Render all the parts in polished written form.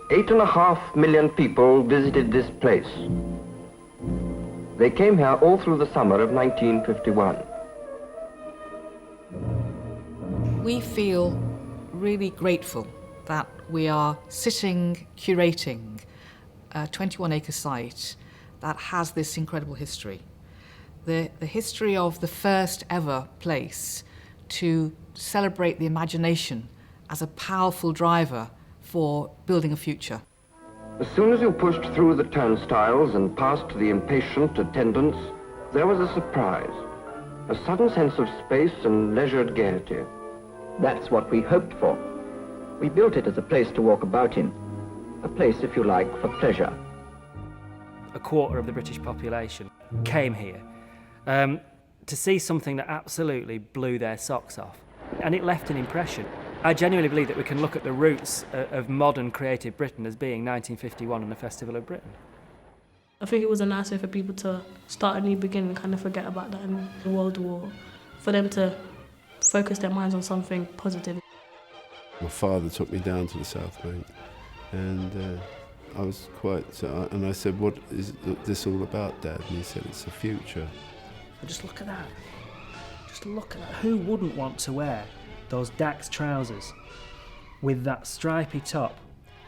8.5 million people visited this place. They came here all through the summer of 1951. We feel really grateful that we are sitting, curating a 21-acre site that has this incredible history. The history of the first ever place to celebrate the imagination as a powerful driver for building a future. As soon as you pushed through the turnstiles and past the impatient attendants, there was a surprise, a sudden sense of space and leisured gaiety. That's what we hoped for. We built it as a place to walk about in, a place, if you like, for pleasure. A quarter of the British population came here to see something that absolutely blew their socks off, and it left an impression. I genuinely believe that we can look at the roots of modern creative Britain as being 1951 and the Festival of Britain. I think it was a nice way for people to start a new beginning and kind of forget about that in the World War, for them to focus their minds on something positive. My father took me down to the Southbank, and I was quite, and I said, "What is this all about, Dad?" And he said, "It's the future." But just look at that. Just look at that. Who wouldn't want to wear those Dax trousers with that stripy top,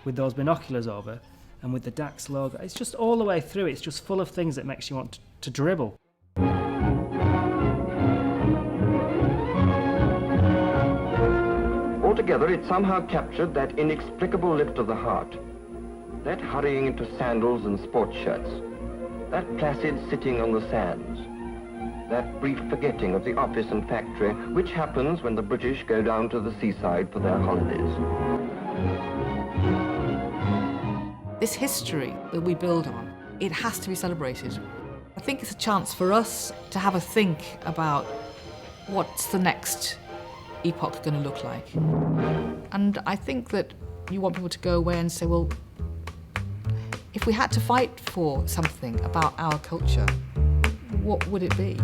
with those binoculars over, and with the Dax logo? It's just all the way through. It's just full of things that makes you want to dribble. Altogether, it somehow captured that inexplicable lift of the heart, that hurrying into sandals and sports shirts, that placid sitting on the sands, that brief forgetting of the office and factory, which happens when the British go down to the seaside for their holidays. This history that we build on, it has to be celebrated. I think it's a chance for us to have a think about what's the next epoch going to look like. And I think that you want people to go away and say, well, if we had to fight for something about our culture, what would it be?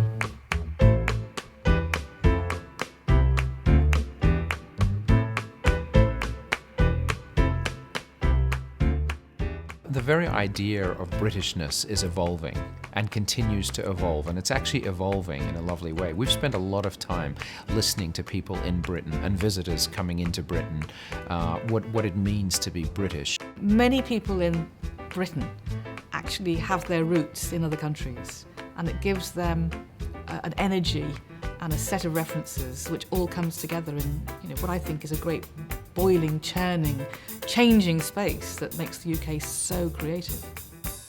The very idea of Britishness is evolving and continues to evolve, and it's actually evolving in a lovely way. We've spent a lot of time listening to people in Britain and visitors coming into Britain, what it means to be British. Many people in Britain actually have their roots in other countries, and it gives them an energy and a set of references which all comes together in what I think is a great boiling, churning, changing space that makes the UK so creative.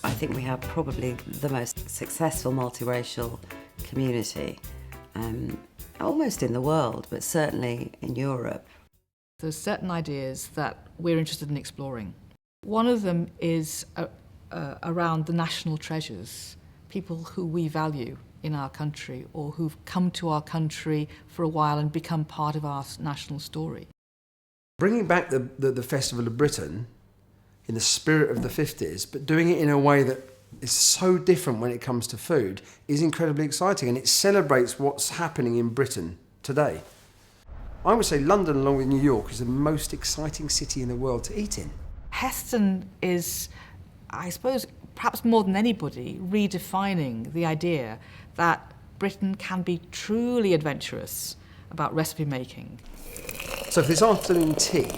I think we have probably the most successful multiracial community, almost in the world, but certainly in Europe. There's certain ideas that we're interested in exploring. One of them is around the national treasures, people who we value in our country or who've come to our country for a while and become part of our national story. Bringing back the Festival of Britain in the spirit of the 50s, but doing it in a way that is so different when it comes to food, is incredibly exciting, and it celebrates what's happening in Britain today. I would say London, along with New York, is the most exciting city in the world to eat in. HESTON is, I suppose, perhaps more than anybody, redefining the idea that Britain can be truly adventurous about recipe making. So for this afternoon tea,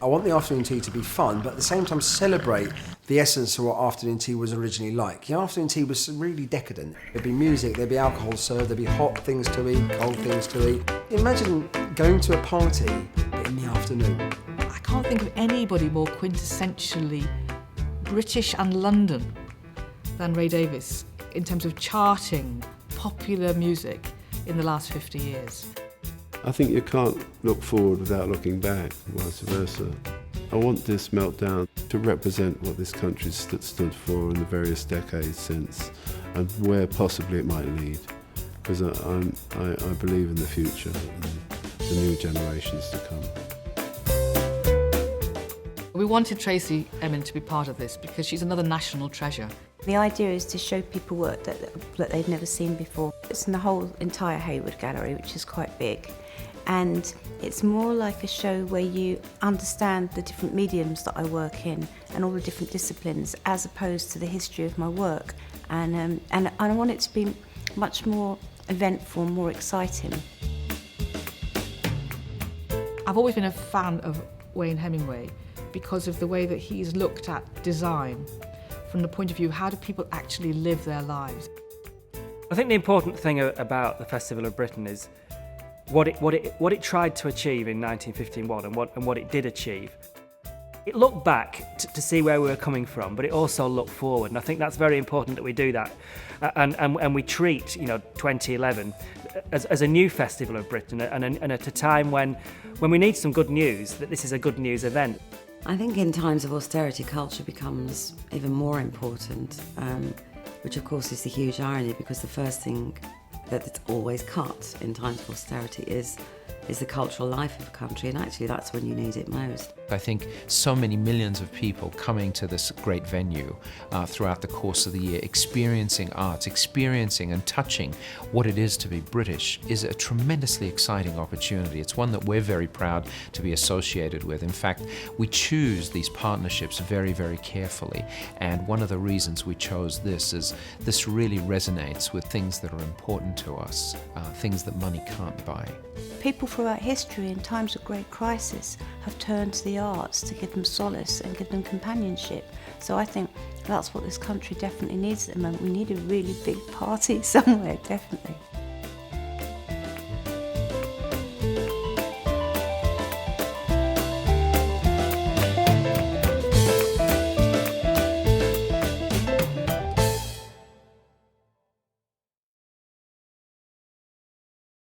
I want the afternoon tea to be fun, but at the same time celebrate the essence of what afternoon tea was originally like. The afternoon tea was really decadent. There'd be music, there'd be alcohol served, there'd be hot things to eat, cold things to eat. Imagine going to a party, but in the afternoon. I can't think of anybody more quintessentially British and London than Ray Davies in terms of charting popular music in the last 50 years. I think you can't look forward without looking back, vice versa. I want this meltdown to represent what this country stood for in the various decades since, and where possibly it might lead, because I believe in the future and the new generations to come. We wanted TRACEY Emin to be part of this because she's another national treasure. The idea is to show people work that they've never seen before. It's in the whole entire Hayward Gallery, which is quite big. and it's more like a show where you understand the different mediums that I work in and all the different disciplines, as opposed to the history of my work. And I want it to be much more eventful, more exciting. I've always been a fan of Wayne Hemingway because of the way that he's looked at design from the point of view, how do people actually live their lives? I think the important thing about the Festival of Britain is what it tried to achieve in 1951 and what it did achieve. It looked back to see where we were coming from, but it also looked forward, and I think that's very important that we do that, and we treat 2011 as a new Festival of Britain, and at a time when we need some good news, that this is a good news event. I think in times of austerity, culture becomes even more important, which of course is the huge irony, because the first thing that it's always cut in times of austerity is the cultural life of a country, and actually that's when you need it most. I think so many millions of people coming to this great venue throughout the course of the year, experiencing arts, experiencing and touching what it is to be British, is a tremendously exciting opportunity. It's one that we're very proud to be associated with. In fact, we choose these partnerships very, very carefully, and one of the reasons we chose this is this really resonates with things that are important to us, things that money can't buy. People throughout history in times of great crisis have turned to the arts to give them solace and give them companionship. So I think that's what this country definitely needs at the moment. We need a really big party somewhere, definitely.